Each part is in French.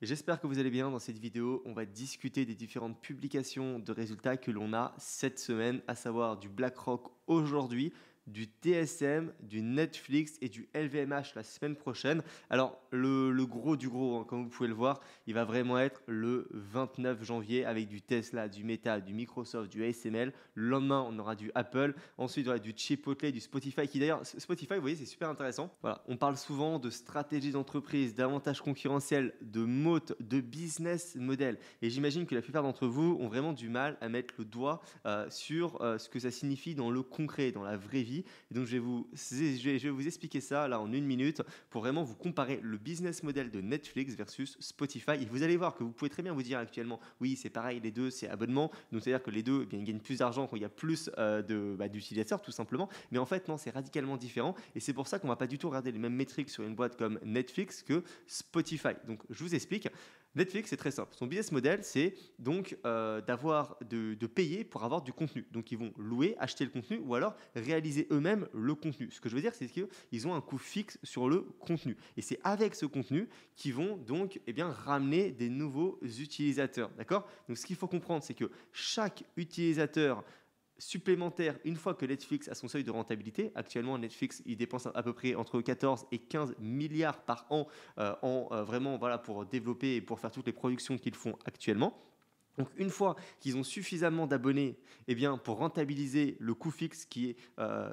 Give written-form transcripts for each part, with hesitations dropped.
J'espère que vous allez bien. Dans cette vidéo, on va discuter des différentes publications de résultats que l'on a cette semaine, à savoir du BlackRock aujourd'hui, du TSM, du Netflix et du LVMH la semaine prochaine. Alors, le gros du gros, hein, comme vous pouvez le voir, il va vraiment être le 29 janvier avec du Tesla, du Meta, du Microsoft, du ASML. Le lendemain, on aura du Apple. Ensuite, il y aura du Chipotle, du Spotify, qui d'ailleurs, Spotify, vous voyez, c'est super intéressant. Voilà, on parle souvent de stratégie d'entreprise, d'avantages concurrentiels, de moat, de business model. Et j'imagine que la plupart d'entre vous ont vraiment du mal à mettre le doigt sur ce que ça signifie dans le concret, dans la vraie vie. Et donc, je vais vous expliquer ça là en une minute pour vraiment vous comparer le business model de Netflix versus Spotify. Et vous allez voir que vous pouvez très bien vous dire actuellement, oui, c'est pareil, les deux, c'est abonnement. Donc, c'est-à-dire que les deux, eh bien, ils gagnent plus d'argent quand il y a plus d'utilisateurs, tout simplement. Mais en fait, non, c'est radicalement différent. Et c'est pour ça qu'on ne va pas du tout regarder les mêmes métriques sur une boîte comme Netflix que Spotify. Donc, je vous explique. Netflix, c'est très simple. Son business model, c'est donc de payer pour avoir du contenu. Donc, ils vont louer, acheter le contenu ou alors réaliser eux-mêmes le contenu. Ce que je veux dire, c'est qu'ils ont un coût fixe sur le contenu. Et c'est avec ce contenu qu'ils vont donc ramener des nouveaux utilisateurs. D'accord ? Donc, ce qu'il faut comprendre, c'est que chaque utilisateur supplémentaire, une fois que Netflix a son seuil de rentabilité, actuellement Netflix il dépense à peu près entre 14 et 15 milliards par an vraiment pour développer et pour faire toutes les productions qu'ils font actuellement. Donc une fois qu'ils ont suffisamment d'abonnés pour rentabiliser le coût fixe qui est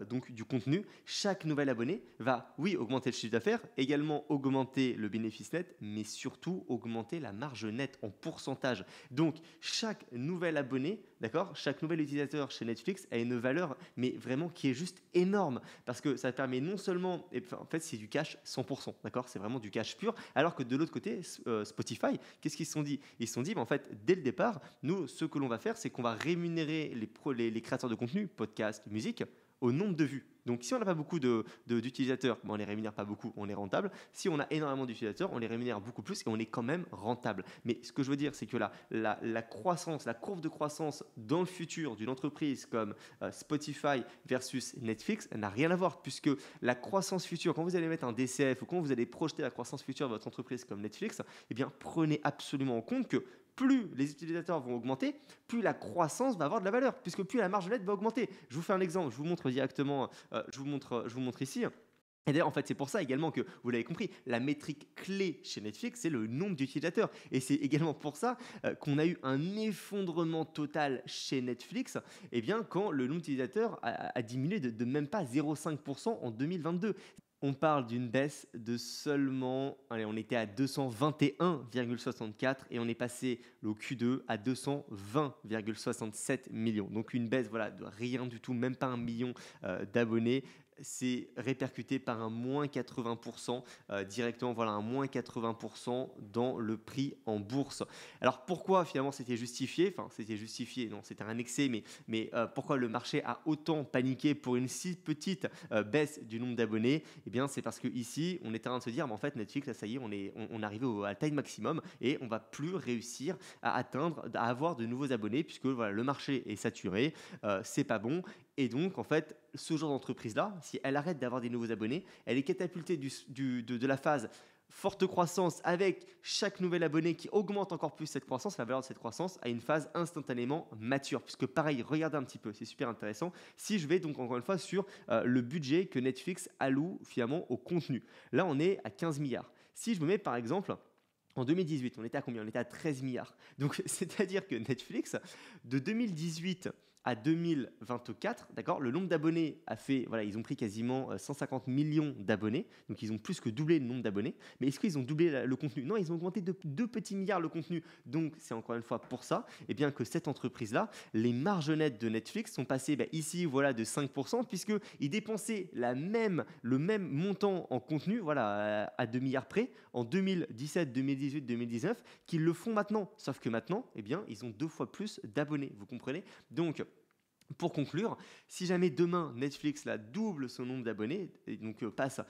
donc du contenu, chaque nouvel abonné va, oui, augmenter le chiffre d'affaires, également augmenter le bénéfice net, mais surtout augmenter la marge nette en pourcentage. Donc chaque nouvel abonné, d'accord, chaque nouvel utilisateur chez Netflix a une valeur, mais vraiment qui est juste énorme, parce que ça permet non seulement, en fait c'est du cash 100%, d'accord, c'est vraiment du cash pur, alors que de l'autre côté, Spotify, qu'est-ce qu'ils se sont dit ? Ils se sont dit, en fait, dès le départ, nous, ce que l'on va faire, c'est qu'on va rémunérer les créateurs de contenu, podcasts, musique, au nombre de vues. Donc, si on n'a pas beaucoup d'utilisateurs, on ne les rémunère pas beaucoup, on est rentable. Si on a énormément d'utilisateurs, on les rémunère beaucoup plus et on est quand même rentable. Mais ce que je veux dire, c'est que la croissance, la courbe de croissance dans le futur d'une entreprise comme Spotify versus Netflix n'a rien à voir, puisque la croissance future, quand vous allez mettre un DCF ou quand vous allez projeter la croissance future de votre entreprise comme Netflix, prenez absolument en compte que plus les utilisateurs vont augmenter, plus la croissance va avoir de la valeur, puisque plus la marge nette va augmenter. Je vous fais un exemple, je vous montre directement, je vous montre ici. Et d'ailleurs, en fait, c'est pour ça également que, vous l'avez compris, la métrique clé chez Netflix, c'est le nombre d'utilisateurs. Et c'est également pour ça qu'on a eu un effondrement total chez Netflix, quand le nombre d'utilisateurs a diminué de même pas 0,5% en 2022. On parle d'une baisse de seulement, allez, on était à 221,64 et on est passé le Q2 à 220,67 millions. Donc une baisse de rien du tout, même pas 1 million d'abonnés. C'est répercuté par un moins 80% directement, un moins 80% dans le prix en bourse. Alors pourquoi finalement c'était justifié ? Enfin, c'était justifié, non, c'était un excès, mais pourquoi le marché a autant paniqué pour une si petite baisse du nombre d'abonnés ? C'est parce qu'ici, on est en train de se dire, en fait, Netflix, là, ça y est, on est arrivé à la taille maximum et on va plus réussir à avoir de nouveaux abonnés puisque le marché est saturé, c'est pas bon. Et donc, en fait, ce genre d'entreprise-là, si elle arrête d'avoir des nouveaux abonnés, elle est catapultée de la phase forte croissance avec chaque nouvel abonné qui augmente encore plus cette croissance, la valeur de cette croissance, à une phase instantanément mature. Puisque pareil, regardez un petit peu, c'est super intéressant. Si je vais donc encore une fois sur le budget que Netflix alloue finalement au contenu. Là, on est à 15 milliards. Si je me mets par exemple... En 2018, on était à combien ? On était à 13 milliards. Donc, c'est-à-dire que Netflix, de 2018 à 2024, d'accord, le nombre d'abonnés a fait, ils ont pris quasiment 150 millions d'abonnés, donc ils ont plus que doublé le nombre d'abonnés. Mais est-ce qu'ils ont doublé le contenu ? Non, ils ont augmenté de 2 petits milliards le contenu. Donc, c'est encore une fois pour ça que cette entreprise-là, les marges nettes de Netflix sont passées ici, de 5%, puisqu'ils dépensaient le même montant en contenu, à 2 milliards près, en 2017, 2018, 2019, qu'ils le font maintenant. Sauf que maintenant, ils ont 2 fois plus d'abonnés, vous comprenez ? Donc, pour conclure, si jamais demain Netflix double son nombre d'abonnés, et donc passe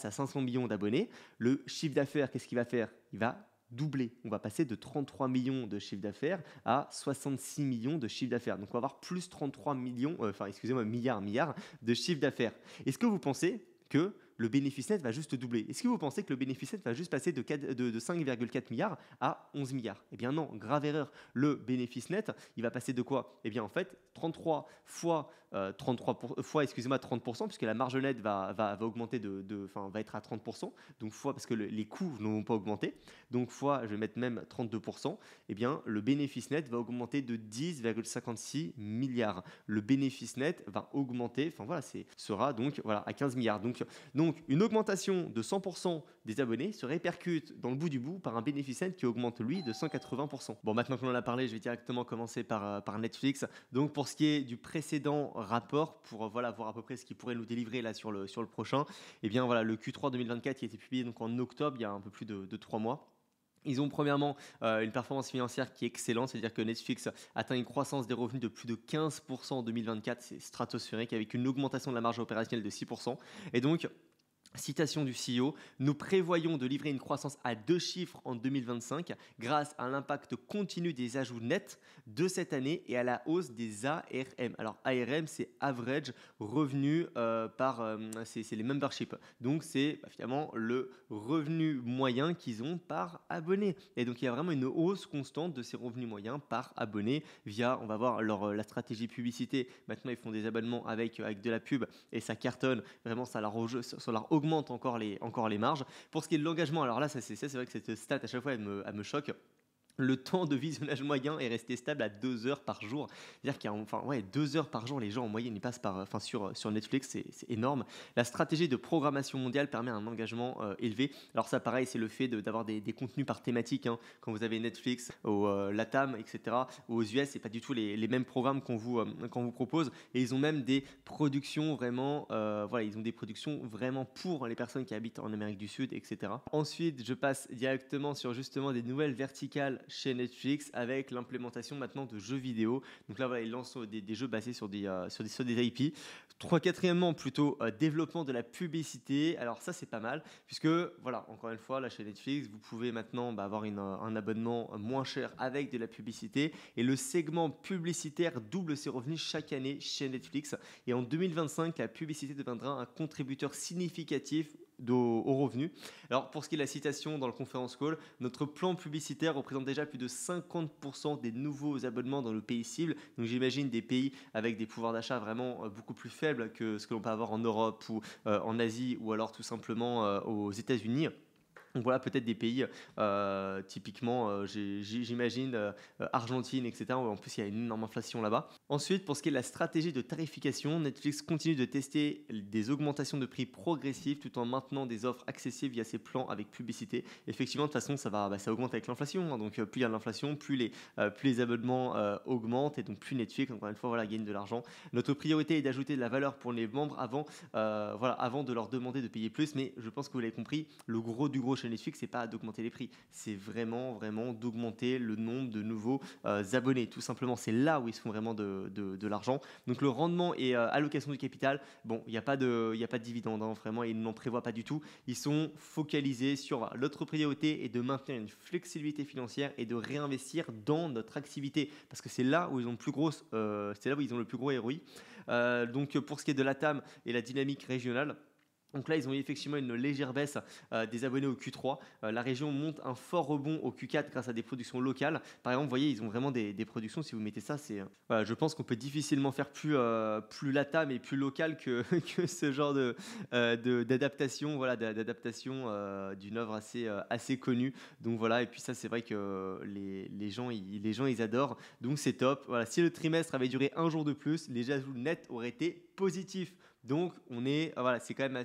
à 500 millions d'abonnés, le chiffre d'affaires, qu'est-ce qu'il va faire ? Il va doubler. On va passer de 33 millions de chiffre d'affaires à 66 millions de chiffre d'affaires. Donc on va avoir plus 33 milliards de chiffre d'affaires. Est-ce que vous pensez que le bénéfice net va juste doubler. Est-ce que vous pensez que le bénéfice net va juste passer de 5,4 milliards à 11 milliards? Eh bien non, grave erreur. Le bénéfice net, il va passer de quoi? Eh bien en fait, 33 fois 30%, puisque la marge nette va augmenter va être à 30%, donc fois, parce que les coûts ne vont pas augmenter, donc fois, je vais mettre même 32%, eh bien le bénéfice net va augmenter de 10,56 milliards. Le bénéfice net va augmenter, sera donc voilà, à 15 milliards. Donc une augmentation de 100% des abonnés se répercute dans le bout du bout par un bénéfice net qui augmente lui de 180%. Bon, maintenant qu'on en a parlé, je vais directement commencer par Netflix. Donc pour ce qui est du précédent rapport, pour voir à peu près ce qu'ils pourraient nous délivrer là sur le prochain, eh bien voilà, le Q3 2024 qui a été publié donc en octobre, il y a un peu plus de 3 mois. Ils ont premièrement une performance financière qui est excellente, c'est-à-dire que Netflix atteint une croissance des revenus de plus de 15% en 2024, c'est stratosphérique, avec une augmentation de la marge opérationnelle de 6%. Et donc, citation du CEO, nous prévoyons de livrer une croissance à 2 chiffres en 2025 grâce à l'impact continu des ajouts nets de cette année et à la hausse des ARM. Alors ARM, c'est Average Revenu c'est les memberships. Donc c'est finalement le revenu moyen qu'ils ont par abonné. Et donc il y a vraiment une hausse constante de ces revenus moyens par abonné via, on va voir la stratégie publicité. Maintenant ils font des abonnements avec de la pub et ça cartonne. Vraiment ça leur augmente encore les marges. Pour ce qui est de l'engagement, alors là, c'est vrai que cette stat, à chaque fois, elle me choque. Le temps de visionnage moyen est resté stable à 2 heures par jour. C'est-à-dire qu'il y a 2 heures par jour, les gens en moyenne, ils passent sur Netflix, c'est énorme. La stratégie de programmation mondiale permet un engagement élevé. Alors ça, pareil, c'est le fait d'avoir des contenus par thématique. Hein. Quand vous avez Netflix, au LATAM, etc., ou aux US, c'est pas du tout les mêmes programmes qu'on vous propose. Et ils ont même des productions vraiment, ils ont des productions vraiment pour les personnes qui habitent en Amérique du Sud, etc. Ensuite, je passe directement sur justement des nouvelles verticales chez Netflix avec l'implémentation maintenant de jeux vidéo. Donc là, voilà, ils lancent des jeux basés sur des IP. Quatrièmement, plutôt développement de la publicité. Alors ça, c'est pas mal puisque, voilà, encore une fois, là chez Netflix, vous pouvez maintenant avoir un abonnement moins cher avec de la publicité et le segment publicitaire double ses revenus chaque année chez Netflix. Et en 2025, la publicité deviendra un contributeur significatif aux revenus. Alors pour ce qui est de la citation dans le conference call, notre plan publicitaire représente déjà plus de 50% des nouveaux abonnements dans le pays cible. Donc j'imagine des pays avec des pouvoirs d'achat vraiment beaucoup plus faibles que ce que l'on peut avoir en Europe ou en Asie ou alors tout simplement aux États-Unis. Donc voilà, peut-être des pays, typiquement, j'imagine Argentine, etc. En plus, il y a une énorme inflation là-bas. Ensuite, pour ce qui est de la stratégie de tarification, Netflix continue de tester des augmentations de prix progressives tout en maintenant des offres accessibles via ses plans avec publicité. Effectivement, de toute façon, ça augmente avec l'inflation. Hein. Donc, plus il y a de l'inflation, plus les abonnements augmentent et donc plus Netflix, encore une fois, gagne de l'argent. Notre priorité est d'ajouter de la valeur pour les membres avant de leur demander de payer plus. Mais je pense que vous l'avez compris, le gros du gros chez Netflix, c'est pas d'augmenter les prix, c'est vraiment d'augmenter le nombre de nouveaux abonnés. Tout simplement, c'est là où ils se font vraiment de l'argent. Donc le rendement et allocation du capital, bon, il n'y a pas de dividende, hein, vraiment, ils n'en prévoient pas du tout. Ils sont focalisés sur l'autre priorité est de maintenir une flexibilité financière et de réinvestir dans notre activité parce que c'est là où ils ont le plus gros, ROI. Donc pour ce qui est de la TAM et la dynamique régionale. Donc là, ils ont eu effectivement une légère baisse des abonnés au Q3. La région monte un fort rebond au Q4 grâce à des productions locales. Par exemple, vous voyez, ils ont vraiment des productions. Si vous mettez ça, je pense qu'on peut difficilement faire plus latam et plus local que ce genre d'adaptation, d'une œuvre assez connue. Donc voilà, et puis ça, c'est vrai que les gens, ils adorent. Donc c'est top. Voilà, si le trimestre avait duré un jour de plus, les ajouts nets auraient été positifs. Donc c'est quand même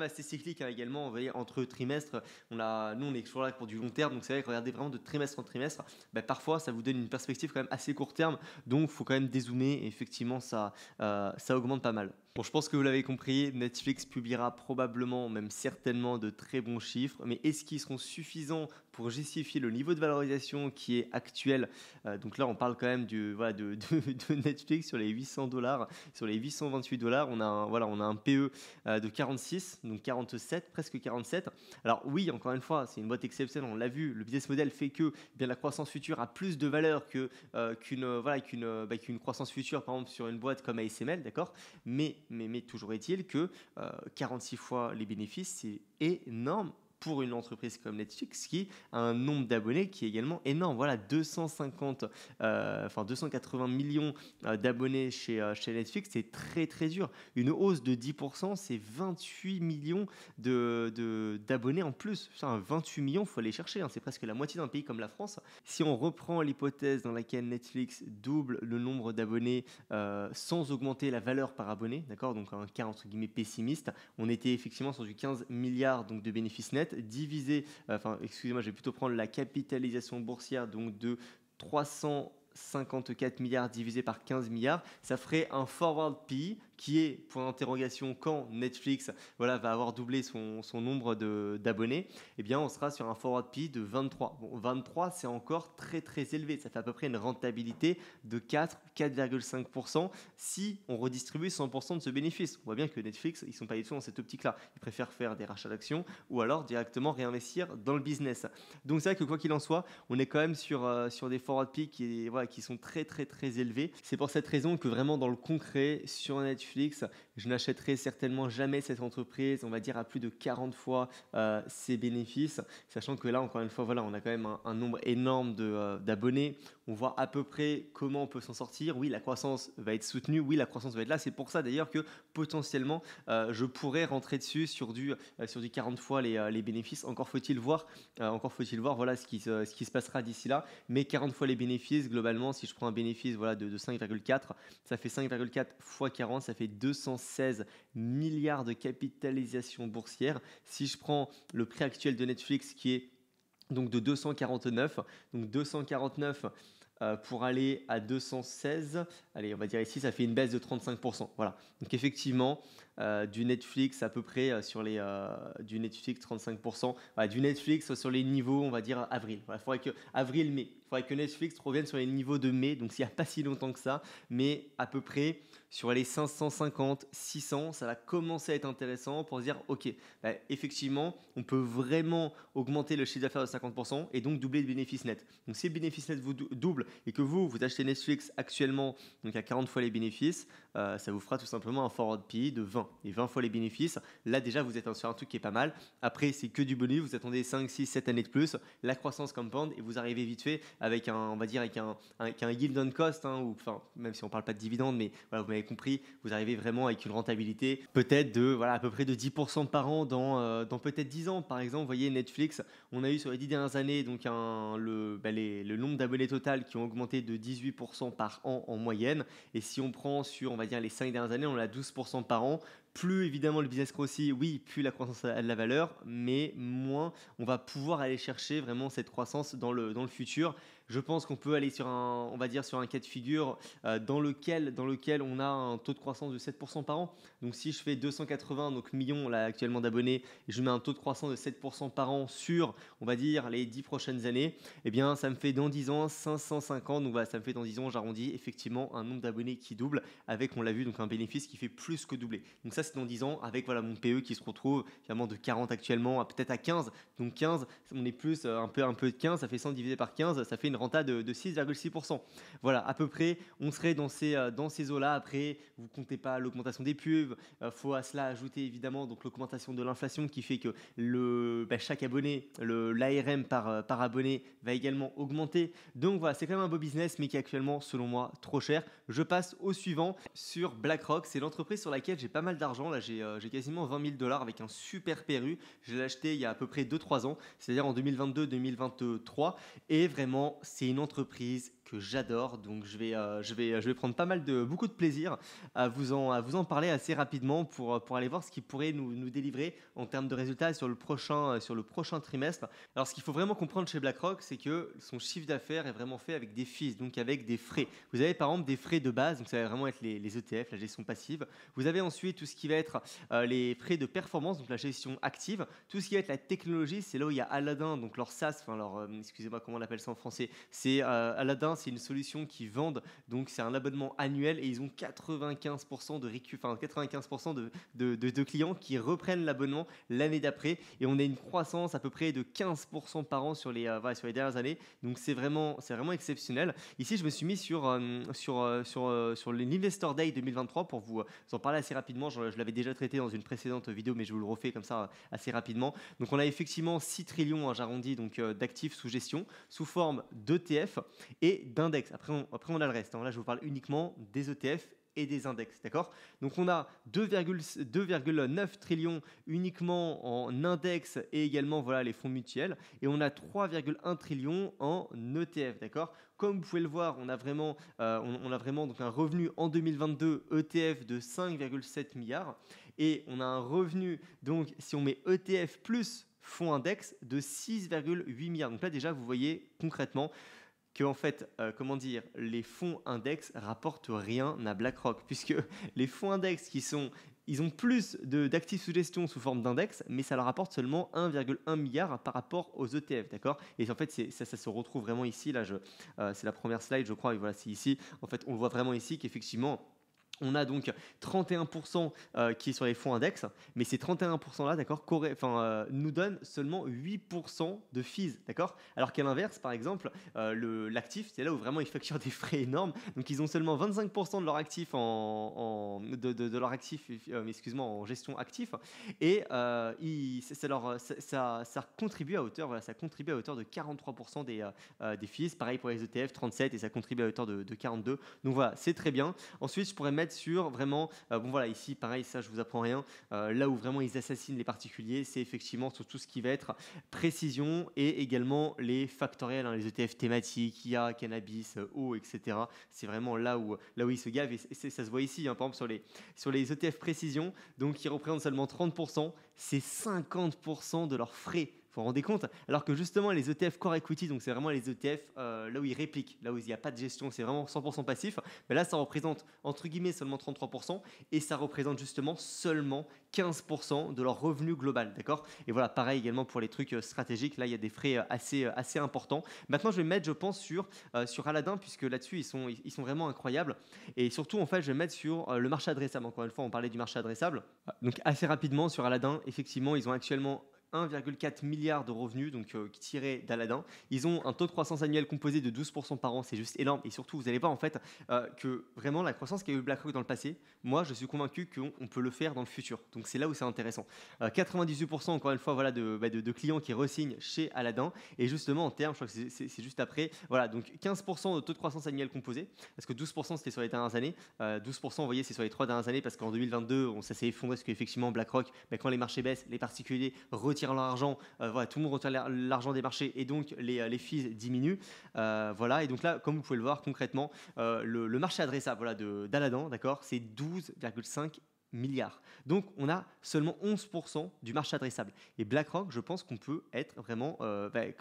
assez cyclique, hein, également. Vous voyez, entre trimestres, nous on est toujours là pour du long terme, donc c'est vrai que regarder vraiment de trimestre en trimestre, parfois ça vous donne une perspective quand même assez court terme, donc il faut quand même dézoomer et effectivement ça augmente pas mal. Bon, je pense que vous l'avez compris, Netflix publiera probablement, même certainement, de très bons chiffres, mais est-ce qu'ils seront suffisants pour justifier le niveau de valorisation qui est actuel? Donc là, on parle quand même de Netflix sur les $800, sur les $828. On a un PE de 46, donc 47, presque 47. Alors oui, encore une fois, c'est une boîte exceptionnelle, on l'a vu, le business model fait que la croissance future a plus de valeur qu'une croissance future, par exemple, sur une boîte comme ASML, d'accord? Mais mais toujours est-il que 46 fois les bénéfices, c'est énorme pour une entreprise comme Netflix qui a un nombre d'abonnés qui est également énorme. Voilà, 280 millions d'abonnés chez Netflix, c'est très très dur. Une hausse de 10%, c'est 28 millions d'abonnés en plus. Putain, 28 millions, il faut aller chercher, hein. C'est presque la moitié d'un pays comme la France. Si on reprend l'hypothèse dans laquelle Netflix double le nombre d'abonnés sans augmenter la valeur par abonné, d'accord, donc un cas entre guillemets pessimiste, on était effectivement sur du 15 milliards donc, de bénéfices nets divisé, excusez-moi, je vais plutôt prendre la capitalisation boursière donc de 354 milliards divisé par 15 milliards, ça ferait un forward P qui est, point d'interrogation, quand Netflix va avoir doublé son nombre d'abonnés, eh bien on sera sur un forward P de 23. Bon, 23 c'est encore très très élevé, ça fait à peu près une rentabilité de 4,5% si on redistribue 100% de ce bénéfice. On voit bien que Netflix, ils ne sont pas du tout dans cette optique-là, ils préfèrent faire des rachats d'actions ou alors directement réinvestir dans le business. Donc c'est vrai que quoi qu'il en soit, on est quand même sur des forward P qui sont très très très élevés. C'est pour cette raison que vraiment dans le concret, sur Netflix, je n'achèterai certainement jamais cette entreprise, on va dire à plus de 40 fois ses bénéfices, sachant que là, encore une fois, voilà, on a quand même un nombre énorme d'abonnés. On voit à peu près comment on peut s'en sortir. Oui, la croissance va être soutenue. Oui, la croissance va être là. C'est pour ça d'ailleurs que potentiellement, je pourrais rentrer dessus sur du 40 fois les bénéfices. Encore faut-il voir voilà, ce qui se passera d'ici là. Mais 40 fois les bénéfices, globalement, si je prends un bénéfice voilà, de 5,4, ça fait 5,4 fois 40, ça fait 216 milliards de capitalisation boursière. Si je prends le prix actuel de Netflix qui est donc de 249, donc 249 pour aller à 216, allez, on va dire ici, ça fait une baisse de 35%. Voilà. Donc effectivement, du Netflix à peu près du Netflix 35%, voilà, du Netflix sur les niveaux, on va dire avril. Voilà, avril-mai. Il faudrait que Netflix revienne sur les niveaux de mai, donc s'il n'y a pas si longtemps que ça, mais à peu près sur les 550, 600, ça va commencer à être intéressant pour se dire, ok, effectivement, on peut vraiment augmenter le chiffre d'affaires de 50% et donc doubler le bénéfice net. Donc si le bénéfice net vous double et que vous achetez Netflix actuellement donc à 40 fois les bénéfices, ça vous fera tout simplement un forward PE de 20 et 20 fois les bénéfices. Là déjà vous êtes sur un truc qui est pas mal. Après c'est que du bonus, vous attendez 5, 6, 7 années de plus, la croissance compound et vous arrivez vite fait avec un yield on cost, hein, ou enfin même si on parle pas de dividendes, mais voilà, vous m'avez compris, vous arrivez vraiment avec une rentabilité peut-être de à peu près de 10% par an dans peut-être 10 ans. Par exemple, vous voyez Netflix, on a eu sur les 10 dernières années donc le nombre d'abonnés total qui ont augmenté de 18% par an en moyenne. Et si on prend sur, on va dire, les 5 dernières années, on a 12% par an. Plus évidemment le business grossit, oui, plus la croissance a de la valeur, mais moins on va pouvoir aller chercher vraiment cette croissance dans le futur. Je pense qu'on peut aller sur un cas de figure dans lequel on a un taux de croissance de 7% par an. Donc si je fais 280 millions là, actuellement d'abonnés et je mets un taux de croissance de 7% par an sur, on va dire, les 10 prochaines années, eh bien ça me fait dans 10 ans 550. Donc voilà, ça me fait dans 10 ans, j'arrondis, effectivement un nombre d'abonnés qui double avec, on l'a vu, donc un bénéfice qui fait plus que doubler. Donc ça c'est dans 10 ans avec voilà, mon PE qui se retrouve finalement de 40 actuellement à peut-être à 15. Donc 15, on est plus un peu de 15, ça fait 100 divisé par 15, ça fait une renta de 6,6%. Voilà, à peu près, on serait dans ces eaux-là. Après, vous ne comptez pas l'augmentation des pubs. Faut à cela ajouter évidemment donc l'augmentation de l'inflation qui fait que chaque abonné, l'ARM par abonné va également augmenter. Donc voilà, c'est quand même un beau business, mais qui est actuellement, selon moi, trop cher. Je passe au suivant sur BlackRock. C'est l'entreprise sur laquelle j'ai pas mal d'argent. Là, j'ai quasiment 20 000 $ avec un super PRU. Je l'ai acheté il y a à peu près 2-3 ans, c'est-à-dire en 2022-2023. Et vraiment, c'est une entreprise que j'adore, donc je vais prendre beaucoup de plaisir à vous en parler assez rapidement pour aller voir ce qui pourrait nous délivrer en termes de résultats sur le prochain trimestre. Alors ce qu'il faut vraiment comprendre chez BlackRock, c'est que son chiffre d'affaires est vraiment fait avec des fees, donc avec des frais. Vous avez par exemple des frais de base, donc ça va vraiment être les ETF, la gestion passive. Vous avez ensuite tout ce qui va être les frais de performance, donc la gestion active. Tout ce qui va être la technologie, c'est là où il y a Aladdin, donc leur SaaS, excusez-moi comment on appelle ça en français, c'est Aladdin, c'est une solution qu'ils vendent, donc c'est un abonnement annuel et ils ont 95% enfin 95% de clients qui reprennent l'abonnement l'année d'après et on a une croissance à peu près de 15% par an voilà, sur les dernières années. Donc c'est vraiment exceptionnel. Ici, je me suis mis sur l'Investor Day 2023 pour vous en parler assez rapidement. Je l'avais déjà traité dans une précédente vidéo, mais je vous le refais comme ça assez rapidement. Donc on a effectivement 6 trillions, hein, j'arrondis, donc d'actifs sous gestion sous forme d'ETF et d'index. Après on a le reste, hein. Là, je vous parle uniquement des ETF et des index, d'accord? Donc on a 2,9 trillions uniquement en index et également voilà, les fonds mutuels et on a 3,1 trillions en ETF, d'accord? Comme vous pouvez le voir, on a vraiment donc un revenu en 2022 ETF de 5,7 milliards et on a un revenu, donc si on met ETF plus fonds index, de 6,8 milliards. Donc là déjà, vous voyez concrètement que en fait, les fonds index rapportent rien à BlackRock, puisque les fonds index ils ont plus d'actifs sous gestion sous forme d'index, mais ça leur rapporte seulement 1,1 milliard par rapport aux ETF, d'accord? Et en fait, ça se retrouve vraiment ici, là, c'est la première slide, je crois, et voilà, c'est ici. En fait, on le voit vraiment ici qu'effectivement, on a donc 31% qui est sur les fonds index, mais ces 31% là, d'accord, nous donnent seulement 8% de fees, d'accord. Alors qu'à l'inverse, par exemple, l'actif, c'est là où vraiment ils facturent des frais énormes. Donc ils ont seulement 25% de leur actif de leur actif, en gestion actif, et ça contribue à hauteur, voilà, ça contribue à hauteur de 43% des fees. Pareil pour les ETF, 37, et ça contribue à hauteur de 42. Donc voilà, c'est très bien. Ensuite, je pourrais mettre sur vraiment, bon voilà, ici pareil, ça je vous apprends rien, là où vraiment ils assassinent les particuliers, c'est effectivement sur tout ce qui va être précision et également les factoriels, hein, les ETF thématiques, IA, cannabis, eau, etc. C'est vraiment là où ils se gavent, et ça se voit ici, hein, par exemple sur les ETF précision, donc qui représentent seulement 30%, c'est 50% de leurs frais. Vous vous rendez compte? Alors que justement les ETF Core Equity, donc c'est vraiment les ETF là où ils répliquent, là où il n'y a pas de gestion, c'est vraiment 100% passif, mais là ça représente entre guillemets seulement 33% et ça représente justement seulement 15% de leur revenu global, d'accord? Et voilà, pareil également pour les trucs stratégiques, là il y a des frais assez importants. Maintenant je vais mettre, je pense, sur Aladdin, puisque là-dessus ils sont vraiment incroyables, et surtout en fait je vais mettre sur le marché adressable. Encore une fois, on parlait du marché adressable, donc assez rapidement sur Aladdin, effectivement ils ont actuellement 1,4 milliard de revenus, donc tirés d'Aladin. Ils ont un taux de croissance annuel composé de 12% par an, c'est juste énorme. Et surtout, vous allez voir en fait que vraiment la croissance qu'a eu BlackRock dans le passé, moi je suis convaincu qu'on peut le faire dans le futur. Donc c'est là où c'est intéressant. 98% encore une fois voilà, de clients qui re-signent chez Aladin. Et justement en termes, je crois que c'est juste après, voilà, donc 15% de taux de croissance annuel composé, parce que 12% c'était sur les dernières années. 12%, vous voyez, c'est sur les 3 dernières années, parce qu'en 2022, ça s'est effondré, parce qu'effectivement BlackRock, quand les marchés baissent, les particuliers retirent leur argent, voilà, tout le monde retire l'argent des marchés et donc les fees diminuent, voilà. Et donc là, comme vous pouvez le voir concrètement, le marché adressable, voilà, d'Aladin, d'accord, c'est 12,5 milliards. Donc on a seulement 11% du marché adressable. Et BlackRock, je pense qu'on peut être vraiment,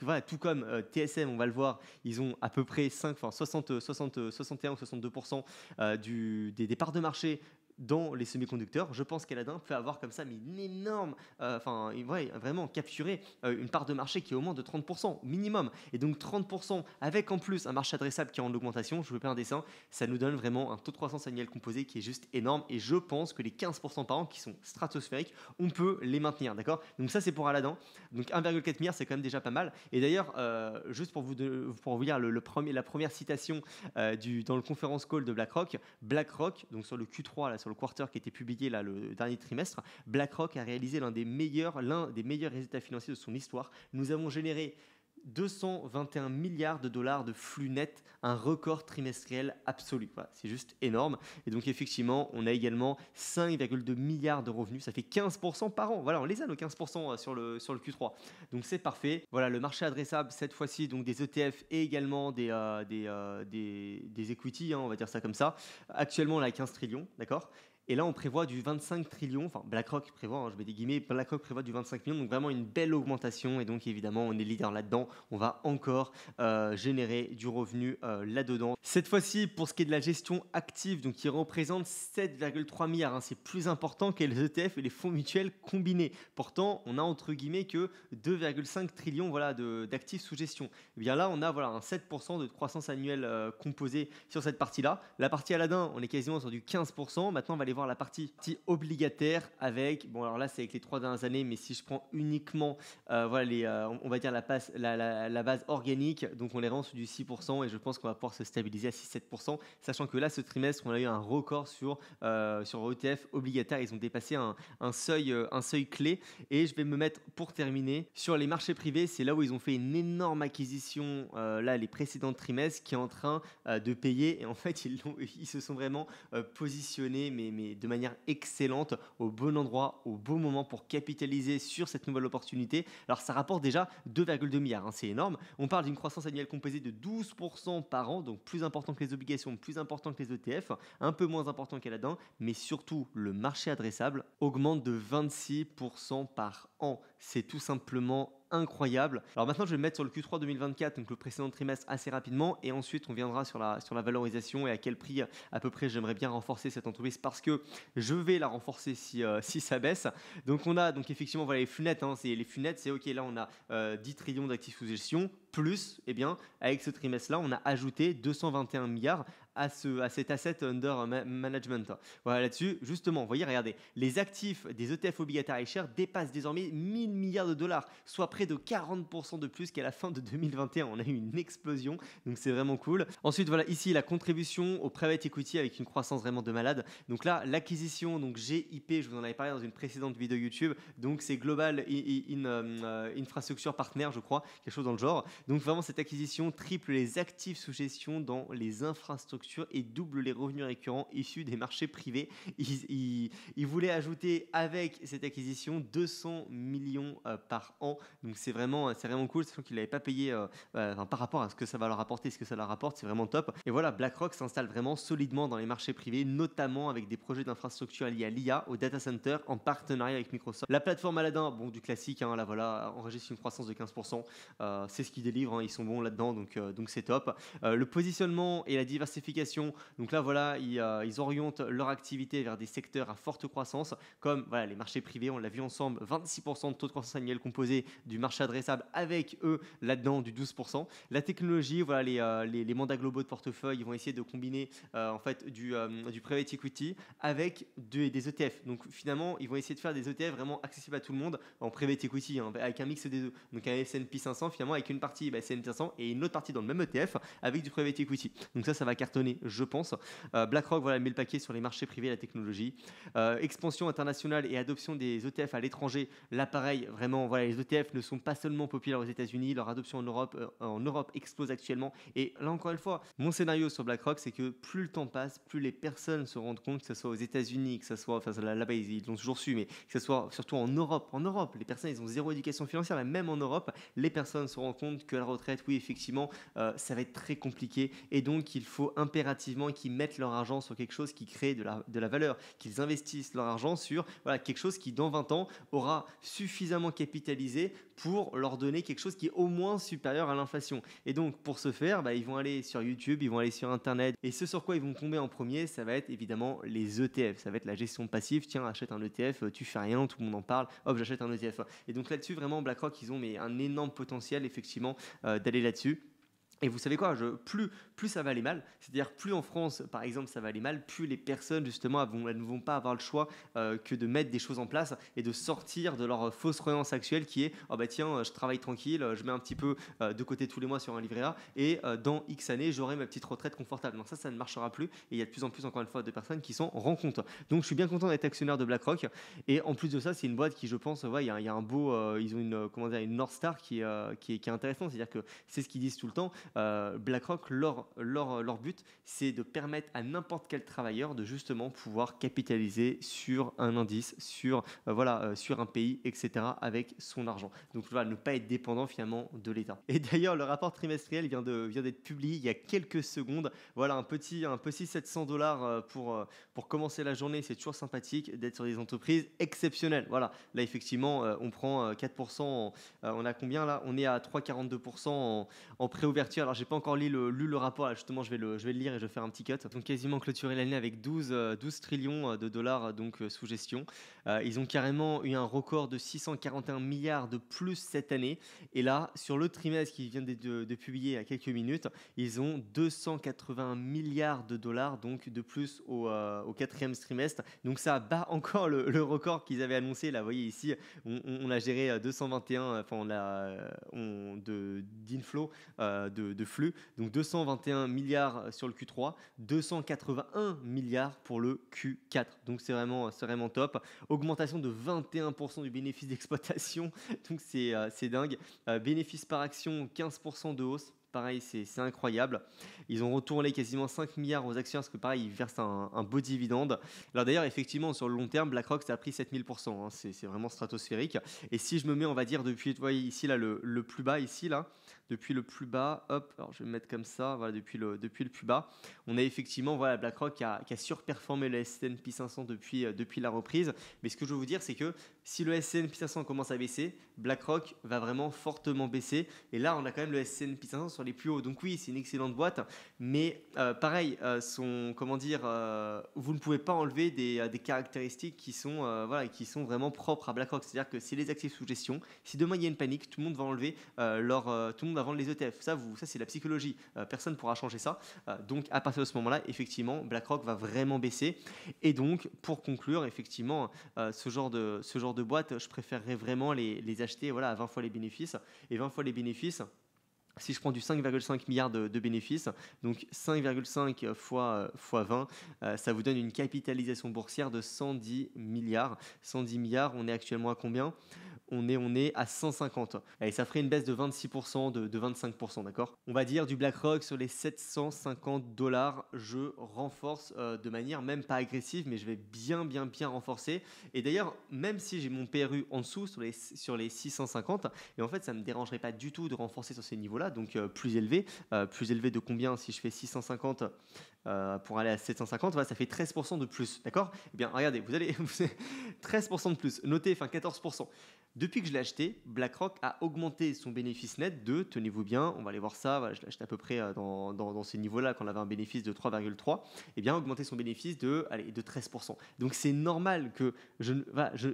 voilà, tout comme TSM, on va le voir, ils ont à peu près 61 ou 62% des parts de marché dans les semi-conducteurs. Je pense qu'Aladin peut avoir comme ça mais une énorme, vraiment capturer une part de marché qui est au moins de 30% minimum. Et donc 30% avec en plus un marché adressable qui est en augmentation, je vous fais un dessin, ça nous donne vraiment un taux de croissance annuel composé qui est juste énorme. Et je pense que les 15% par an qui sont stratosphériques, on peut les maintenir, d'accord? Donc ça c'est pour Aladin. Donc 1,4 milliard, c'est quand même déjà pas mal. Et d'ailleurs, juste pour vous lire la première citation dans le conference call de BlackRock, donc sur le Q3, là, sur le quarter qui a été publié là, le dernier trimestre, BlackRock a réalisé l'un des meilleurs résultats financiers de son histoire. Nous avons généré 221 milliards de dollars de flux net, un record trimestriel absolu. Voilà, c'est juste énorme. Et donc effectivement, on a également 5,2 milliards de revenus, ça fait 15% par an. Voilà, on les a nos 15% sur le Q3. Donc c'est parfait. Voilà, le marché adressable cette fois-ci, donc des ETF et également des equity, hein, on va dire ça comme ça. Actuellement, on est à 15 trillions, d'accord? Et là, on prévoit du 25 trillions, enfin BlackRock prévoit, hein, je mets des guillemets, BlackRock prévoit du 25 millions, donc vraiment une belle augmentation. Et donc évidemment, on est leader là-dedans, on va encore générer du revenu là-dedans. Cette fois-ci, pour ce qui est de la gestion active, donc qui représente 7,3 milliards, hein, c'est plus important que les ETF et les fonds mutuels combinés. Pourtant, on a entre guillemets que 2,5 trillions voilà, d'actifs sous gestion. Et bien là, on a voilà, un 7% de croissance annuelle composée sur cette partie-là. La partie Aladdin, on est quasiment sur du 15%. Maintenant, on va aller voir la partie obligataire avec, bon alors là, c'est avec les 3 dernières années, mais si je prends uniquement voilà, on va dire la base organique, donc on est vraiment sur du 6% et je pense qu'on va pouvoir se stabiliser à 6-7%, sachant que là, ce trimestre, on a eu un record sur ETF obligataire. Ils ont dépassé un seuil clé. Et je vais me mettre pour terminer sur les marchés privés. C'est là où ils ont fait une énorme acquisition là les précédents trimestres qui est en train de payer. Et en fait, ils se sont vraiment positionnés mais de manière excellente au bon endroit, au bon moment pour capitaliser sur cette nouvelle opportunité. Alors ça rapporte déjà 2,2 milliards, hein, c'est énorme. On parle d'une croissance annuelle composée de 12% par an, donc plus important que les obligations, plus important que les ETF, un peu moins important qu'Aladin, mais surtout le marché adressable augmente de 26% par an. C'est tout simplement incroyable. Alors maintenant, je vais me mettre sur le Q3 2024, donc le précédent trimestre, assez rapidement, et ensuite on viendra sur la valorisation et à quel prix à peu près j'aimerais bien renforcer cette entreprise parce que je vais la renforcer si ça baisse. Donc on a donc effectivement voilà, les flux nets, hein, les flux nets, c'est ok, là on a 10 trillions d'actifs sous gestion, plus, eh bien, avec ce trimestre-là, on a ajouté 221 milliards à cet asset under management. Voilà, là-dessus, justement, vous voyez, regardez, les actifs des ETF obligataires iShares dépassent désormais 1000 milliards de dollars, soit près de 40% de plus qu'à la fin de 2021. On a eu une explosion, donc c'est vraiment cool. Ensuite, voilà, ici, la contribution au private equity avec une croissance vraiment de malade. Donc là, l'acquisition, donc GIP, je vous en avais parlé dans une précédente vidéo YouTube, donc c'est Global Infrastructure Partner, je crois, quelque chose dans le genre. Donc vraiment, cette acquisition triple les actifs sous gestion dans les infrastructures et double les revenus récurrents issus des marchés privés. Ils voulaient ajouter avec cette acquisition 200 millions par an. Donc c'est vraiment cool, sachant qu'ils ne l'avaient pas payé par rapport à ce que ça va leur apporter, ce que ça leur apporte, c'est vraiment top. Et voilà, BlackRock s'installe vraiment solidement dans les marchés privés, notamment avec des projets d'infrastructure liés à l'IA, au data center, en partenariat avec Microsoft. La plateforme Aladdin, bon, du classique, hein, là voilà, enregistre une croissance de 15%. C'est ce qu'ils délivrent, hein, ils sont bons là-dedans, donc c'est top. Le positionnement et la diversification, donc là voilà, ils orientent leur activité vers des secteurs à forte croissance, comme voilà, les marchés privés, on l'a vu ensemble, 26% de taux de croissance annuel composé du marché adressable, avec eux là-dedans du 12%. La technologie, voilà, les mandats globaux de portefeuille, ils vont essayer de combiner en fait du private equity avec des ETF. Donc finalement, ils vont essayer de faire des ETF vraiment accessibles à tout le monde en private equity, hein, avec un mix des deux. Donc un S&P 500 finalement avec une partie S&P 500 et une autre partie dans le même ETF avec du private equity. Donc ça va cartonner, je pense. BlackRock voilà, met le paquet sur les marchés privés et la technologie. Expansion internationale et adoption des ETF à l'étranger. Là pareil, vraiment, voilà, les ETF ne sont pas seulement populaires aux États-Unis, leur adoption en Europe explose actuellement. Et là encore une fois, mon scénario sur BlackRock, c'est que plus le temps passe, plus les personnes se rendent compte, que ce soit aux États-Unis, que ce soit, enfin là-bas ils l'ont toujours su, mais que ce soit surtout en Europe. En Europe, les personnes ils ont zéro éducation financière, mais même en Europe, les personnes se rendent compte que la retraite, oui effectivement, ça va être très compliqué et donc il faut impérativement qu'ils mettent leur argent sur quelque chose qui crée de la valeur, qu'ils investissent leur argent sur voilà, quelque chose qui dans 20 ans aura suffisamment capitalisé pour leur donner quelque chose qui est au moins supérieur à l'inflation. Et donc pour ce faire, ils vont aller sur YouTube, ils vont aller sur Internet et ce sur quoi ils vont tomber en premier, ça va être évidemment les ETF, ça va être la gestion passive, tiens achète un ETF, tu fais rien, tout le monde en parle, hop j'achète un ETF. Et donc là-dessus vraiment BlackRock ils ont un énorme potentiel effectivement d'aller là-dessus. Et vous savez quoi, plus ça va aller mal, c'est-à-dire plus en France, par exemple, ça va aller mal, plus les personnes, justement, elles ne vont pas avoir le choix que de mettre des choses en place et de sortir de leur fausse croyance actuelle qui est « Oh bah tiens, je travaille tranquille, je mets un petit peu de côté tous les mois sur un livret A et dans X années, j'aurai ma petite retraite confortable. » Non, ça ne marchera plus et il y a de plus en plus, encore une fois, de personnes qui s'en rendent compte. Donc, je suis bien content d'être actionnaire de BlackRock et en plus de ça, c'est une boîte qui, je pense, il y a un beau, ils ont une North Star qui est intéressant, c'est-à-dire que c'est ce qu'ils disent tout le temps. BlackRock, leur but, c'est de permettre à n'importe quel travailleur de justement pouvoir capitaliser sur un indice, sur un pays, etc. avec son argent. Donc voilà, ne pas être dépendant finalement de l'État. Et d'ailleurs, le rapport trimestriel vient d'être publié il y a quelques secondes. Voilà, un petit $700 pour commencer la journée. C'est toujours sympathique d'être sur des entreprises exceptionnelles. Voilà, là effectivement, on prend 4%. On a combien là? On est à 3,42% en préouverture. Alors, j'ai pas encore lu le rapport. Là, justement, je vais le lire et je vais faire un petit cut. Donc, quasiment clôturé l'année avec 12 trillions de dollars sous gestion. Ils ont carrément eu un record de 641 milliards de plus cette année. Et là, sur le trimestre qui vient de publier il y a quelques minutes, ils ont 280 milliards de dollars donc de plus au quatrième trimestre. Donc ça bat encore le record qu'ils avaient annoncé. Là, vous voyez ici, on a géré 221, enfin d'inflow, de flux. Donc 221 milliards sur le Q3, 281 milliards pour le Q4. Donc c'est vraiment top. Augmentation de 21% du bénéfice d'exploitation. Donc c'est dingue. Bénéfice par action, 15% de hausse. Pareil, c'est incroyable. Ils ont retourné quasiment 5 milliards aux actionnaires parce que pareil, ils versent un beau dividende. Alors d'ailleurs, effectivement, sur le long terme, BlackRock, ça a pris 7000%. Hein, c'est vraiment stratosphérique. Et si je me mets, on va dire, depuis, vous voyez ici, là, le plus bas, ici, là, depuis le plus bas, hop, alors je vais me mettre comme ça, voilà, depuis le plus bas, on a effectivement, voilà, BlackRock qui a surperformé le S&P 500 depuis la reprise. Mais ce que je veux vous dire, c'est que si le S&P 500 commence à baisser, BlackRock va vraiment fortement baisser. Et là, on a quand même le S&P 500 sur les plus hauts. Donc oui, c'est une excellente boîte, mais pareil, vous ne pouvez pas enlever des caractéristiques qui sont vraiment propres à BlackRock. C'est-à-dire que c'est les actifs sous gestion. Si demain il y a une panique, tout le monde va enlever tout le monde va vendre les ETF. Ça c'est la psychologie. Personne ne pourra changer ça. Donc à partir de ce moment-là, effectivement, BlackRock va vraiment baisser. Et donc, pour conclure, effectivement, ce genre de boîte, je préférerais vraiment les acheter à 20 fois les bénéfices. Et 20 fois les bénéfices, si je prends du 5,5 milliards de bénéfices, donc 5,5 fois 20, ça vous donne une capitalisation boursière de 110 milliards. 110 milliards, on est actuellement à combien ? On est à 150. Et ça ferait une baisse de 26%, de 25%, d'accord ? On va dire du BlackRock sur les $750. Je renforce de manière même pas agressive, mais je vais bien renforcer. Et d'ailleurs, même si j'ai mon PRU en dessous sur les 650, et en fait, ça ne me dérangerait pas du tout de renforcer sur ces niveaux-là, donc plus élevé de combien si je fais 650 pour aller à 750, voilà, ça fait 13% de plus, d'accord ? Eh bien, regardez, vous allez 13% de plus, notez, 14%. Depuis que je l'ai acheté, BlackRock a augmenté son bénéfice net de, tenez-vous bien, on va aller voir ça, voilà, je l'ai acheté à peu près dans ces niveaux-là, quand on avait un bénéfice de 3,3, et bien augmenté son bénéfice de 13%. Donc c'est normal que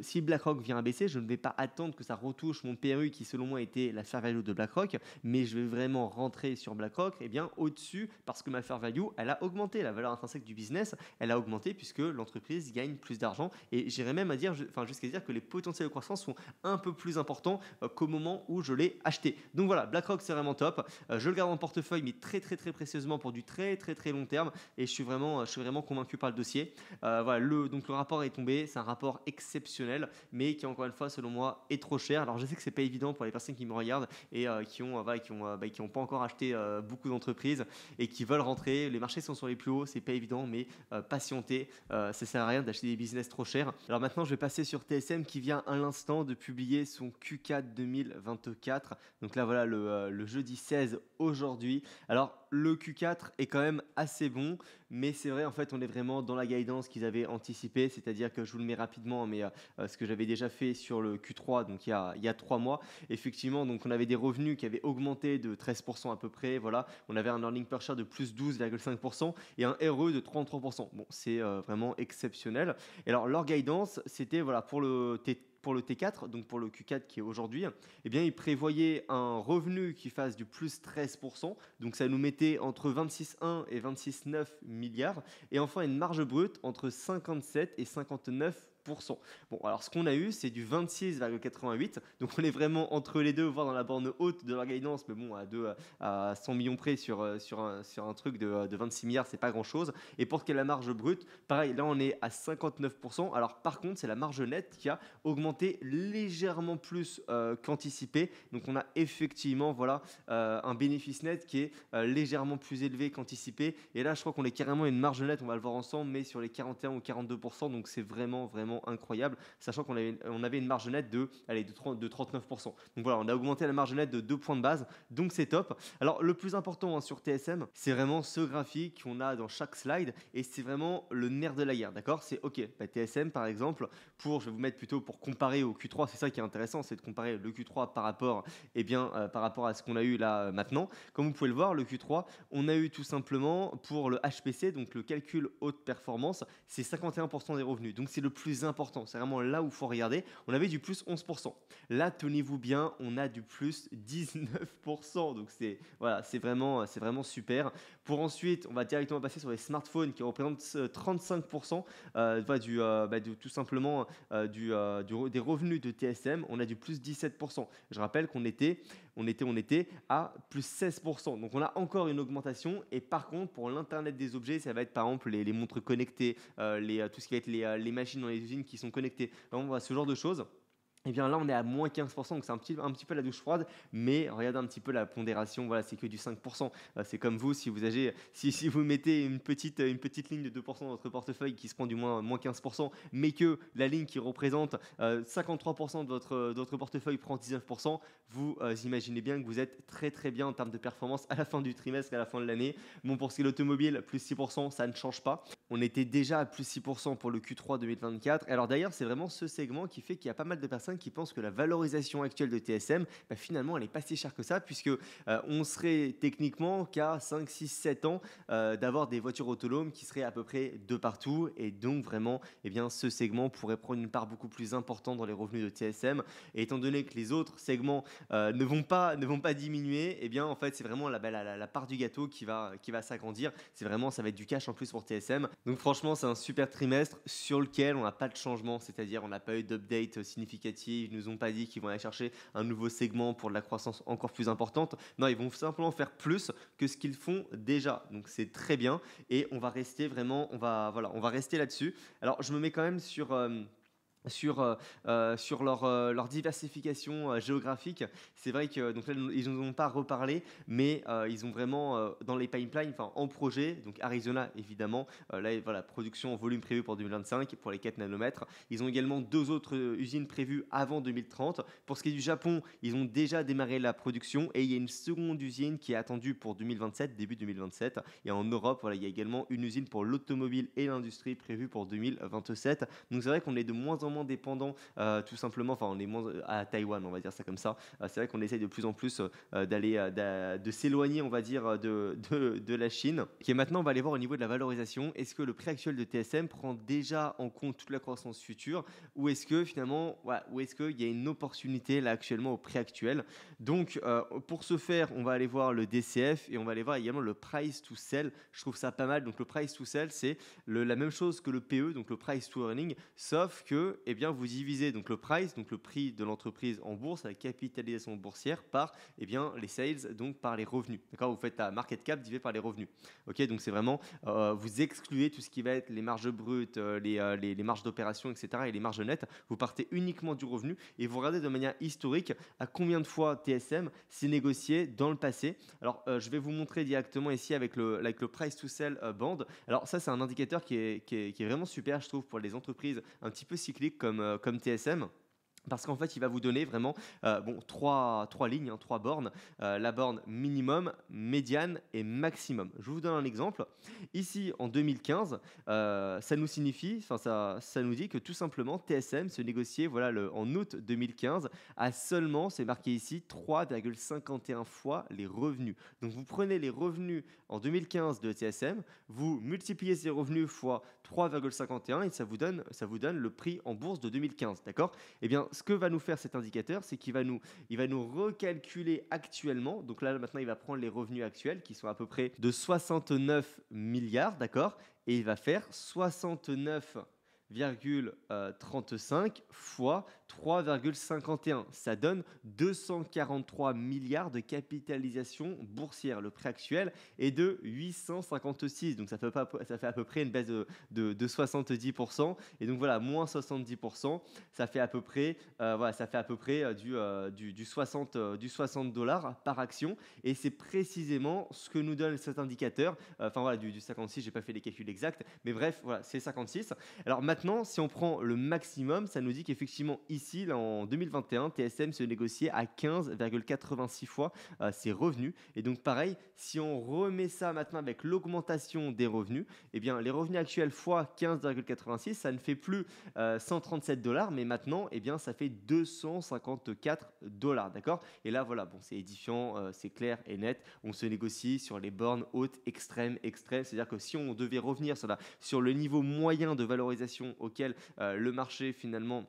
si BlackRock vient à baisser, je ne vais pas attendre que ça retouche mon PRU qui selon moi était la fair value de BlackRock, mais je vais vraiment rentrer sur BlackRock au-dessus parce que ma fair value, elle a augmenté, la valeur intrinsèque du business, elle a augmenté puisque l'entreprise gagne plus d'argent, et j'irais même à dire, jusqu'à dire que les potentiels de croissance sont un peu plus importants qu'au moment où je l'ai acheté. Donc voilà, BlackRock c'est vraiment top. Je le garde en portefeuille, mais très précieusement pour du très long terme, et je suis vraiment convaincu par le dossier. Donc le rapport est tombé, c'est un rapport exceptionnel, mais qui encore une fois selon moi est trop cher. Alors je sais que c'est pas évident pour les personnes qui me regardent et qui ont pas encore acheté beaucoup d'entreprises et qui veulent rentrer. Les marchés sont sur les plus hauts, c'est pas évident, mais patienter, ça sert à rien d'acheter des business trop chers. Alors maintenant je vais passer sur TSM qui vient à l'instant de publier son Q4 2024. Donc là voilà le jeudi 16 aujourd'hui. Alors le Q4 est quand même assez bon, mais c'est vrai en fait on est vraiment dans la guidance qu'ils avaient anticipé, c'est-à-dire que je vous le mets rapidement, mais ce que j'avais déjà fait sur le Q3, donc il y a 3 mois, effectivement, donc on avait des revenus qui avaient augmenté de 13% à peu près, voilà, on avait un earning per share de plus 12,5% et un RE de 33%. Bon, c'est vraiment exceptionnel. Et alors leur guidance, c'était voilà pour le T4, donc pour le Q4 qui est aujourd'hui, eh bien, ils prévoyaient un revenu qui fasse du plus 13%, donc ça nous mettait entre 26,1 et 26,9 milliards, et enfin une marge brute entre 57 et 59 Bon, alors ce qu'on a eu, c'est du 26,88. Donc on est vraiment entre les deux, voire dans la borne haute de leur guidance, mais bon, à 100 millions près sur un truc de 26 milliards, c'est pas grand-chose. Et pour quelle est la marge brute, pareil, là on est à 59%. Alors par contre, c'est la marge nette qui a augmenté légèrement plus qu'anticipé. Donc on a effectivement voilà, un bénéfice net qui est légèrement plus élevé qu'anticipé. Et là, je crois qu'on est carrément une marge nette, on va le voir ensemble, mais sur les 41 ou 42%. Donc c'est vraiment, vraiment incroyable, sachant qu'on avait une marge nette de 39%. Donc voilà, on a augmenté la marge nette de 2 points de base, donc c'est top. Alors le plus important sur TSM, c'est vraiment ce graphique qu'on a dans chaque slide, et c'est vraiment le nerf de la guerre, d'accord? C'est ok, TSM par exemple, je vais vous mettre plutôt pour comparer au Q3, c'est ça qui est intéressant, c'est de comparer le Q3 par rapport à ce qu'on a eu là maintenant. Comme vous pouvez le voir, le Q3, on a eu tout simplement pour le HPC, donc le calcul haute performance, c'est 51% des revenus. Donc c'est le plus important, c'est vraiment là où il faut regarder. On avait du plus 11%. Là, tenez-vous bien, on a du plus 19%. Donc c'est voilà, c'est vraiment super. Pour ensuite, on va directement passer sur les smartphones qui représentent 35% tout simplement des revenus de TSM. On a du plus 17%. Je rappelle qu'on était à plus 16%. Donc on a encore une augmentation. Et par contre, pour l'Internet des objets, ça va être par exemple les montres connectées, tout ce qui va être les machines dans les usines qui sont connectées. Vraiment, voilà, ce genre de choses. Et bien là, on est à moins 15%, donc c'est un petit peu la douche froide, mais regardez un petit peu la pondération, voilà, c'est que du 5%. C'est comme vous, si vous mettez une petite ligne de 2% dans votre portefeuille qui se prend du moins 15%, mais que la ligne qui représente 53% de votre portefeuille prend 19%, vous imaginez bien que vous êtes très très bien en termes de performance à la fin du trimestre et à la fin de l'année. Bon, pour ce qui est de l'automobile, plus 6%, ça ne change pas. On était déjà à plus 6% pour le Q3 2024. Alors d'ailleurs, c'est vraiment ce segment qui fait qu'il y a pas mal de personnes qui pensent que la valorisation actuelle de TSM, finalement, elle n'est pas si chère que ça, puisque on serait techniquement qu'à 5, 6, 7 ans d'avoir des voitures autonomes qui seraient à peu près de partout. Et donc, vraiment, ce segment pourrait prendre une part beaucoup plus importante dans les revenus de TSM. Et étant donné que les autres segments ne vont pas diminuer, en fait, c'est vraiment la part du gâteau qui va s'agrandir. Ça va être du cash en plus pour TSM. Donc, franchement, c'est un super trimestre sur lequel on n'a pas de changement, c'est-à-dire on n'a pas eu d'update significative. Ils nous ont pas dit qu'ils vont aller chercher un nouveau segment pour de la croissance encore plus importante. Non, ils vont simplement faire plus que ce qu'ils font déjà. Donc c'est très bien et on va rester là-dessus. Alors je me mets quand même sur leur diversification géographique. C'est vrai que donc là, ils nous ont pas reparlé, mais ils ont vraiment dans les pipelines, en projet, donc Arizona évidemment, là voilà, production en volume prévu pour 2025 pour les 4 nanomètres. Ils ont également 2 autres usines prévues avant 2030. Pour ce qui est du Japon, ils ont déjà démarré la production et il y a une seconde usine qui est attendue pour 2027, début 2027. Et en Europe, voilà, il y a également une usine pour l'automobile et l'industrie prévue pour 2027. Donc c'est vrai qu'on est de moins en moins dépendant tout simplement, on est moins à Taïwan, on va dire ça comme ça. C'est vrai qu'on essaye de plus en plus de s'éloigner, on va dire, de la Chine. Et maintenant, on va aller voir au niveau de la valorisation. Est-ce que le prix actuel de TSM prend déjà en compte toute la croissance future, ou est-ce que finalement, ou est-ce qu'il y a une opportunité là actuellement au prix actuel? Donc, pour ce faire, on va aller voir le DCF et on va aller voir également le price to sell. Je trouve ça pas mal. Donc, le price to sell, c'est la même chose que le PE, donc le price to earning, sauf que vous divisez donc le price, donc le prix de l'entreprise en bourse, la capitalisation boursière, par les sales, donc par les revenus. D'accord, vous faites la market cap divisé par les revenus. Ok, donc c'est vraiment vous excluez tout ce qui va être les marges brutes, les marges d'opération, etc. et les marges nettes. Vous partez uniquement du revenu et vous regardez de manière historique à combien de fois TSM s'est négocié dans le passé. Alors je vais vous montrer directement ici avec le price to sell band. Alors ça, c'est un indicateur qui est vraiment super, je trouve, pour les entreprises un petit peu cycliques comme TSM. Parce qu'en fait, il va vous donner vraiment trois lignes, 3 bornes. La borne minimum, médiane et maximum. Je vous donne un exemple. Ici, en 2015, ça nous signifie, ça nous dit que tout simplement, TSM se négociait en août 2015 à seulement, c'est marqué ici, 3,51 fois les revenus. Donc, vous prenez les revenus en 2015 de TSM, vous multipliez ces revenus fois 3,51 et ça vous donne le prix en bourse de 2015. D'accord ? Eh bien, ce que va nous faire cet indicateur, c'est qu'il va nous recalculer actuellement. Donc là, maintenant, il va prendre les revenus actuels qui sont à peu près de 69 milliards, d'accord ? Et il va faire 69 4,35 fois 3,51. Ça donne 243 milliards de capitalisation boursière. Le prix actuel est de 856. Donc ça fait à peu près une baisse de 70%. Et donc voilà, moins 70%, ça fait à peu près, du 60 dollars par action. Et c'est précisément ce que nous donne cet indicateur. Enfin voilà, du 56, j'ai pas fait les calculs exacts. Mais bref, voilà, c'est 56. Alors maintenant, si on prend le maximum, ça nous dit qu'effectivement ici, là, en 2021, TSM se négociait à 15,86 fois ses revenus. Et donc pareil, si on remet ça maintenant avec l'augmentation des revenus, eh bien les revenus actuels fois 15,86, ça ne fait plus 137 dollars, mais maintenant, eh bien ça fait 254 dollars, d'accord? Et là, voilà, bon, c'est édifiant, c'est clair et net. On se négocie sur les bornes hautes, extrêmes, extrêmes. C'est-à-dire que si on devait revenir sur le niveau moyen de valorisation auquel le marché finalement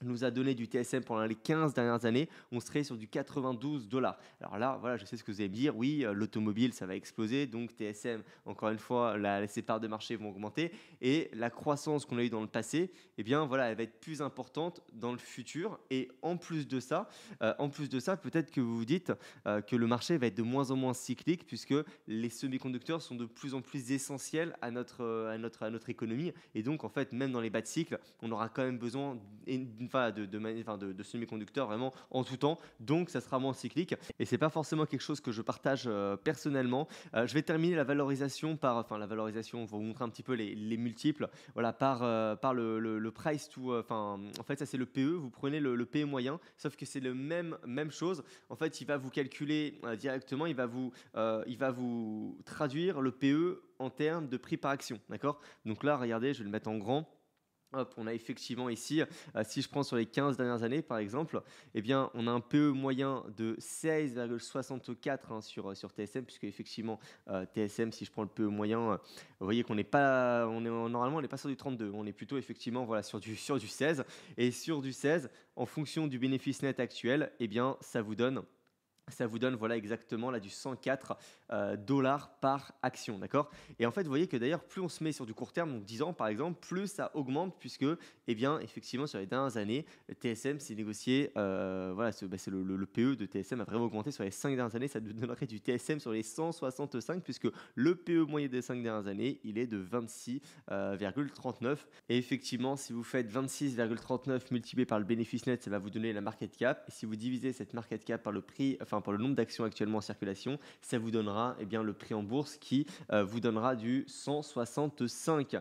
nous a donné du TSM pendant les 15 dernières années, on serait sur du 92 dollars. Alors là, voilà, je sais ce que vous allez me dire. Oui, l'automobile, ça va exploser. Donc TSM, encore une fois, ses parts de marché vont augmenter. Et la croissance qu'on a eue dans le passé, eh bien, voilà, elle va être plus importante dans le futur. Et en plus de ça, peut-être que vous vous dites que le marché va être de moins en moins cyclique puisque les semi-conducteurs sont de plus en plus essentiels à notre économie. Et donc, en fait, même dans les bas de cycle, on aura quand même besoin de semi-conducteurs vraiment en tout temps, donc ça sera moins cyclique et c'est pas forcément quelque chose que je partage personnellement. Je vais terminer la valorisation on va vous montrer un petit peu les multiples, voilà, par le price to, en fait ça c'est le PE, vous prenez le PE moyen, sauf que c'est le même chose, en fait il va vous calculer directement, il va vous traduire le PE en termes de prix par action, d'accord? Donc là regardez, je vais le mettre en grand. Hop, on a effectivement ici, si je prends sur les 15 dernières années par exemple, eh bien, on a un PE moyen de 16,64 sur TSM, puisque effectivement TSM, si je prends le PE moyen, vous voyez qu'on n'est pas, normalement on n'est pas sur du 32, on est plutôt effectivement voilà, sur du 16. Et sur du 16, en fonction du bénéfice net actuel, eh bien, ça vous donne voilà exactement là du 104 dollars par action, d'accord? Et en fait, vous voyez que d'ailleurs, plus on se met sur du court terme, donc 10 ans par exemple, plus ça augmente puisque, eh bien, effectivement, sur les dernières années, TSM s'est négocié, voilà, c'est le PE de TSM a vraiment augmenté sur les 5 dernières années, ça nous donnerait du TSM sur les 165 puisque le PE moyen des 5 dernières années, il est de 26,39. Et effectivement, si vous faites 26,39 multiplié par le bénéfice net, ça va vous donner la market cap. Et si vous divisez cette market cap par le prix, par le nombre d'actions actuellement en circulation, ça vous donnera bien, le prix en bourse qui vous donnera du 165.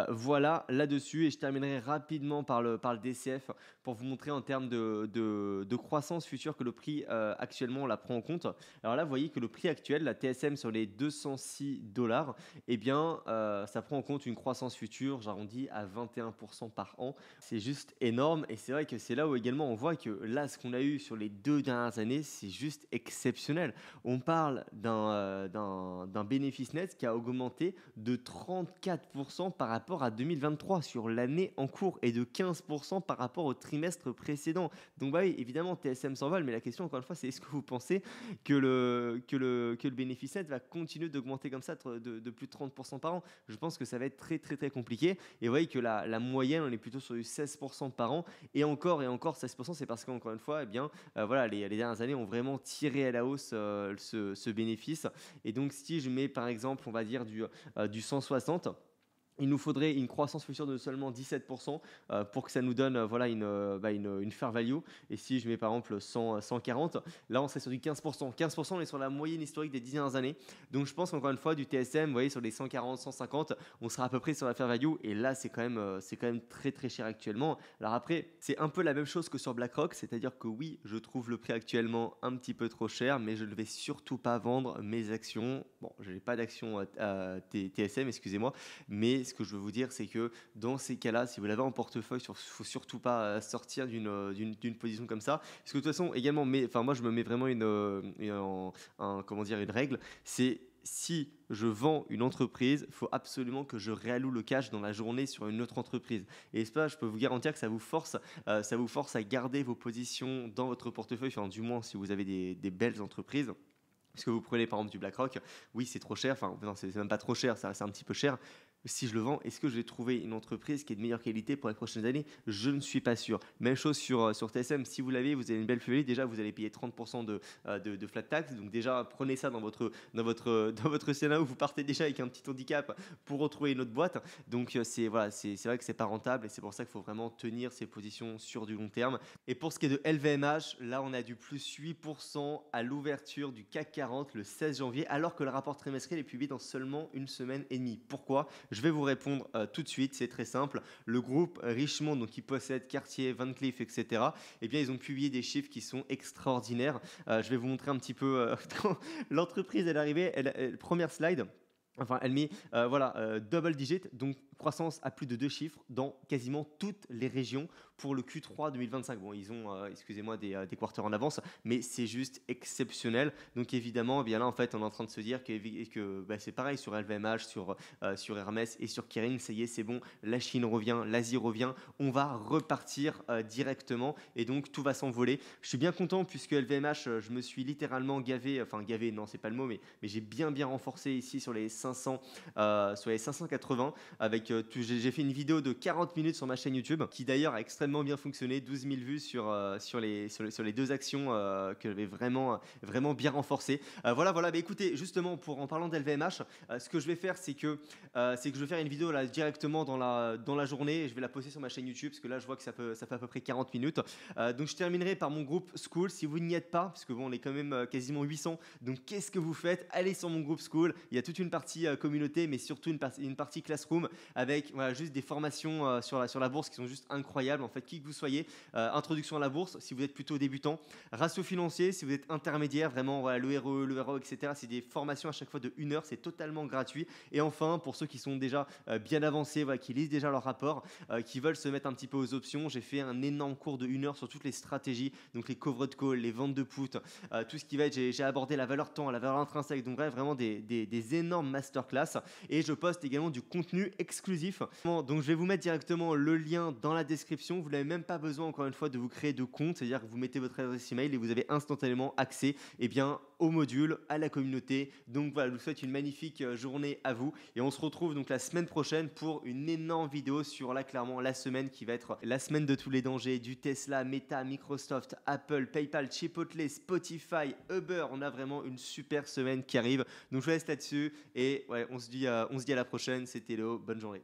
Voilà là-dessus, et je terminerai rapidement par le DCF pour vous montrer en termes de croissance future que le prix actuellement on la prend en compte. Alors là, vous voyez que le prix actuel, la TSM sur les 206 dollars, eh bien, ça prend en compte une croissance future, j'arrondis à 21% par an. C'est juste énorme et c'est vrai que c'est là où également on voit que là, ce qu'on a eu sur les 2 dernières années, c'est juste exceptionnel. On parle d'un bénéfice net qui a augmenté de 34% par rapport à 2023 sur l'année en cours et de 15% par rapport au trimestre précédent. Donc bah oui, évidemment, TSM s'envole, mais la question encore une fois, c'est est-ce que vous pensez que le bénéfice net va continuer d'augmenter comme ça de plus de 30% par an? Je pense que ça va être très très très compliqué. Et vous voyez que la moyenne, on est plutôt sur du 16% par an. Et encore 16%, c'est parce qu'encore une fois, eh bien, voilà, les dernières années ont vraiment tiré à la hausse ce bénéfice. Et donc, si je mets par exemple, on va dire du 160, il nous faudrait une croissance future de seulement 17% pour que ça nous donne voilà, une fair value. Et si je mets par exemple 140, là on serait sur du 15%. 15%, on est sur la moyenne historique des 10 dernières années. Donc je pense qu'encore une fois, du TSM, vous voyez, sur les 140, 150, on sera à peu près sur la fair value. Et là, c'est quand même très très cher actuellement. Alors après, c'est un peu la même chose que sur BlackRock, c'est-à-dire que oui, je trouve le prix actuellement un petit peu trop cher, mais je ne vais surtout pas vendre mes actions. Bon, je n'ai pas d'actions TSM, excusez-moi, mais ce que je veux vous dire, c'est que dans ces cas-là, si vous l'avez en portefeuille, il ne faut surtout pas sortir d'une position comme ça. Parce que de toute façon, également, moi, je me mets vraiment une règle, c'est si je vends une entreprise, il faut absolument que je réalloue le cash dans la journée sur une autre entreprise. Et ça, je peux vous garantir que ça vous force à garder vos positions dans votre portefeuille, enfin, du moins si vous avez des belles entreprises. Parce que vous prenez par exemple du BlackRock, oui c'est trop cher, enfin non, c'est même pas trop cher, c'est un petit peu cher, Si je le vends, est-ce que je vais trouver une entreprise qui est de meilleure qualité pour les prochaines années? Je ne suis pas sûr. Même chose sur TSM, si vous l'avez, vous avez une belle plus-value, déjà vous allez payer 30% de flat tax. Donc déjà, prenez ça dans votre scénario, vous partez déjà avec un petit handicap pour retrouver une autre boîte. Donc c'est voilà, c'est vrai que c'est pas rentable et c'est pour ça qu'il faut vraiment tenir ses positions sur du long terme. Et pour ce qui est de LVMH, là on a du plus 8% à l'ouverture du CAC 40 le 16 janvier, alors que le rapport trimestriel est publié dans seulement une semaine et demie. Pourquoi? Je vais vous répondre tout de suite, c'est très simple. Le groupe Richemont, donc qui possède Cartier, Van Cleef, etc., eh bien, ils ont publié des chiffres qui sont extraordinaires. Je vais vous montrer un petit peu quand l'entreprise est arrivée. Première slide. Enfin, elle met voilà, double digit, donc croissance à plus de 2 chiffres dans quasiment toutes les régions pour le Q3 2025. Bon, ils ont, excusez-moi, des quarters en avance, mais c'est juste exceptionnel. Donc évidemment, eh bien là, en fait, on est en train de se dire que bah, c'est pareil sur LVMH, sur Hermès et sur Kering. Ça y est, c'est bon, la Chine revient, l'Asie revient, on va repartir directement et donc tout va s'envoler. Je suis bien content puisque LVMH, je me suis littéralement gavé, enfin gavé, non, c'est pas le mot, mais j'ai bien renforcé ici sur les 500, sur les 580 avec j'ai fait une vidéo de 40 minutes sur ma chaîne YouTube qui d'ailleurs a extrêmement bien fonctionné, 12 000 vues sur les deux actions que j'avais vraiment bien renforcé. Voilà, bah, écoutez, justement en parlant d'LVMH, ce que je vais faire c'est que je vais faire une vidéo là directement dans la journée et je vais la poster sur ma chaîne YouTube parce que là je vois que ça fait à peu près 40 minutes. Donc je terminerai par mon groupe School si vous n'y êtes pas, parce que bon on est quand même quasiment 800, donc qu'est-ce que vous faites? Allez sur mon groupe School, il y a toute une partie communauté mais surtout une partie classroom avec voilà, juste des formations sur la bourse qui sont juste incroyables. En fait, qui que vous soyez, introduction à la bourse si vous êtes plutôt débutant, ratio financier si vous êtes intermédiaire, vraiment voilà, le RE, etc. C'est des formations à chaque fois de 1 heure, c'est totalement gratuit. Et enfin, pour ceux qui sont déjà bien avancés, voilà, qui lisent déjà leur rapport, qui veulent se mettre un petit peu aux options, j'ai fait un énorme cours de 1 heure sur toutes les stratégies, donc les covered call, les ventes de put, tout ce qui va être, j'ai abordé la valeur temps, la valeur intrinsèque, donc bref, vraiment des énormes masterclass. Et je poste également du contenu exclusif. Donc je vais vous mettre directement le lien dans la description. Vous n'avez même pas besoin encore une fois de vous créer de compte, c'est-à-dire que vous mettez votre adresse email et vous avez instantanément accès au module, à la communauté. Donc voilà, je vous souhaite une magnifique journée à vous et on se retrouve donc la semaine prochaine pour une énorme vidéo sur là clairement la semaine qui va être la semaine de tous les dangers du Tesla, Meta, Microsoft, Apple, PayPal, Chipotle, Spotify, Uber. On a vraiment une super semaine qui arrive. Donc je vous laisse là-dessus et ouais, on se dit à la prochaine. C'était Léo, bonne journée.